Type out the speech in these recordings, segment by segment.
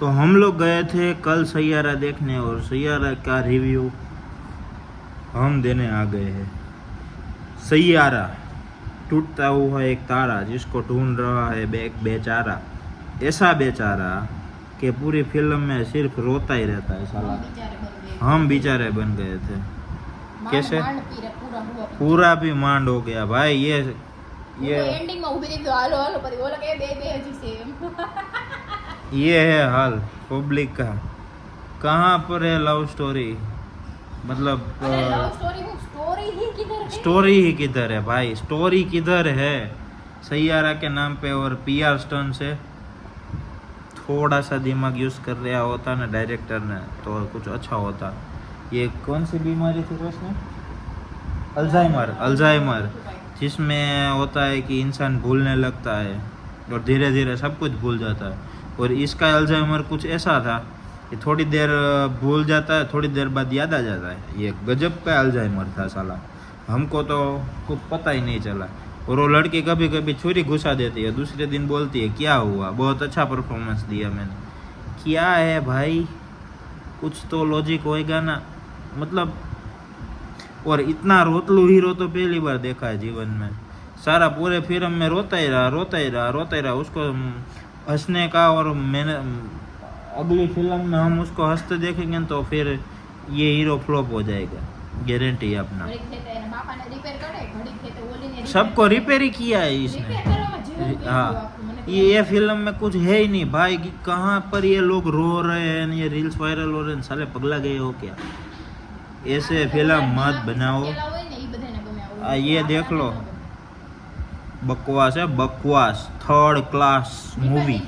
तो हम लोग गए थे कल सैयारा देखने और सैयारा का रिव्यू हम देने आ गए हैं। सैयारा, टूटता हुआ एक तारा जिसको ढूंढ रहा है एक बेचारा, ऐसा बेचारा कि पूरी फिल्म में सिर्फ रोता ही रहता है साला। हम बेचारे बन गए थे। कैसे? पूरा भी मांड हो गया भाई। ये एंडिंग में उभी देखो हालो हालो पति बोला के बे हजी सेम। ये है हाल पब्लिक का। कहाँ पर है लव स्टोरी? मतलब लव स्टोरी ही किधर है? स्टोरी ही किधर है भाई? स्टोरी किधर है? सैयारा के नाम पे और पीआर स्टन से थोड़ा सा दिमाग यूज कर रहा होता ना डायरेक्टर ने तो कुछ अच्छा होता। ये कौन सी बीमारी थी उसने? अल्जाइमर, जिसमें होता है कि इंसान भूलने लगता है और धीरे धीरे सब कुछ भूल जाता है। और इसका अल्जाइमर कुछ ऐसा था कि थोड़ी देर भूल जाता है, थोड़ी देर बाद याद आ जाता है। ये गजब का अल्जाइमर था साला। हमको तो कुछ पता ही नहीं चला। और वो लड़की कभी कभी छुरी घुसा देती है, दूसरे दिन बोलती है क्या हुआ, बहुत अच्छा परफॉर्मेंस दिया मैंने। क्या है भाई, कुछ तो लॉजिक होएगा ना। मतलब और इतना रोतलू हीरो तो पहली बार देखा है जीवन में। सारा पूरे फिल्म में रोता ही रहा। उसको हंसने का, और मैंने अगली फिल्म में हम उसको हंसते देखेंगे तो फिर ये हीरो फ्लॉप हो जाएगा, गारंटी है अपना। सबको रिपेयर ही किया है इसने। हाँ, ये फिल्म में कुछ है ही नहीं भाई कि कहाँ पर ये लोग रो रहे हैं, ये रील्स वायरल हो रहे हैं। साले पगला गए हो क्या? ऐसे फिल्म मत बनाओ। ये देख लो, बकवास है, बकवास। Third class movie.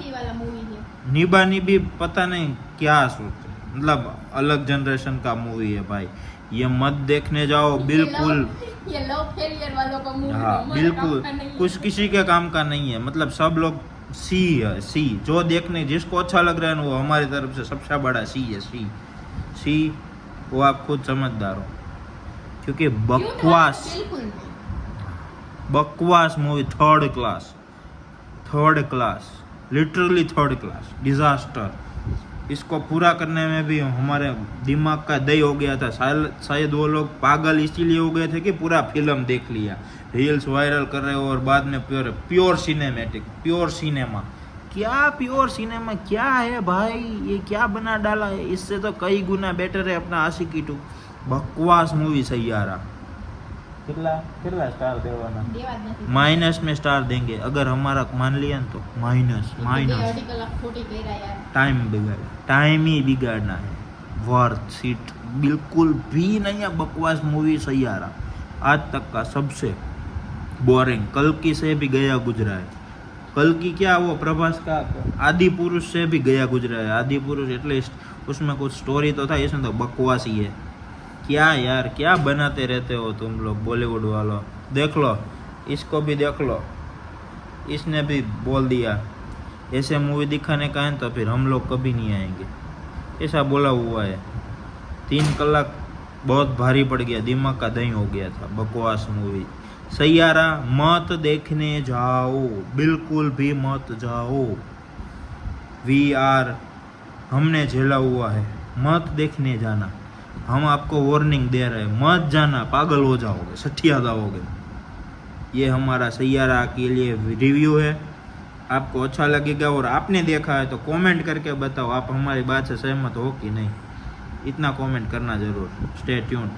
निभा निभी पता नहीं क्या सोचते, मतलब अलग जनरेशन का मूवी है भाई। ये मत देखने जाओ बिल्कुल। ये लव फेलियर वालों का मूवी। हाँ बिल्कुल, कुछ किसी के काम का नहीं है। मतलब सब लोग सी है, सी जो देखने जिसको अच्छा लग रहा है ना, वो हमारी तरफ से सबसे बड़ा सी है। सी वो आप खुद समझदार हो, क्योंकि बकवास movie. Third class, literally third class, disaster. इसको पूरा करने में भी हमारे दिमाग का दही हो गया था। शायद वो लोग पागल इसीलिए हो गए थे कि पूरा फिल्म देख लिया, रील्स वायरल कर रहे हो और बाद में प्योर सिनेमैटिक, प्योर सिनेमा। क्या प्योर सिनेमा क्या है भाई? ये क्या बना डाला है? इससे तो कई गुना बेटर है अपना आशिकी 2। बकवास मूवी सैयारा। कितना स्टार देवाना? माइनस में स्टार देंगे अगर हमारा मान लिया तो। माइनस टाइम ही बिगाड़ना है। वर्थ सीट बिल्कुल भी नहीं है। बकवास मूवी सैयारा आज तक का सबसे बोरिंग। कल्कि से भी गया गुजरा है। कल्कि क्या, वो प्रभास का आदि पुरुष से भी गया गुजरा है। आदि पुरुष एटलीस्ट उसमें कुछ स्टोरी तो था, इसमें तो बकवास ही है। क्या यार, क्या बनाते रहते हो तुम लोग बॉलीवुड वालों? देख लो, इसको भी देख लो, इसने भी बोल दिया ऐसे मूवी दिखाने का है तो फिर हम लोग कभी नहीं आएंगे, ऐसा बोला हुआ है। 3 कलाक बहुत भारी पड़ गया, दिमाग का दही हो गया था। बकवास मूवी सैयारा मत देखने जाओ, बिल्कुल भी मत जाओ। हमने झेला हुआ है, मत देखने जाना। हम आपको वार्निंग दे रहे हैं, मत जाना, पागल हो जाओगे, सठिया जाओगे। ये हमारा सैयारा के लिए रिव्यू है। आपको अच्छा लगेगा और आपने देखा है तो कमेंट करके बताओ आप हमारी बात से सहमत हो कि नहीं। इतना कमेंट करना जरूर। Stay tuned.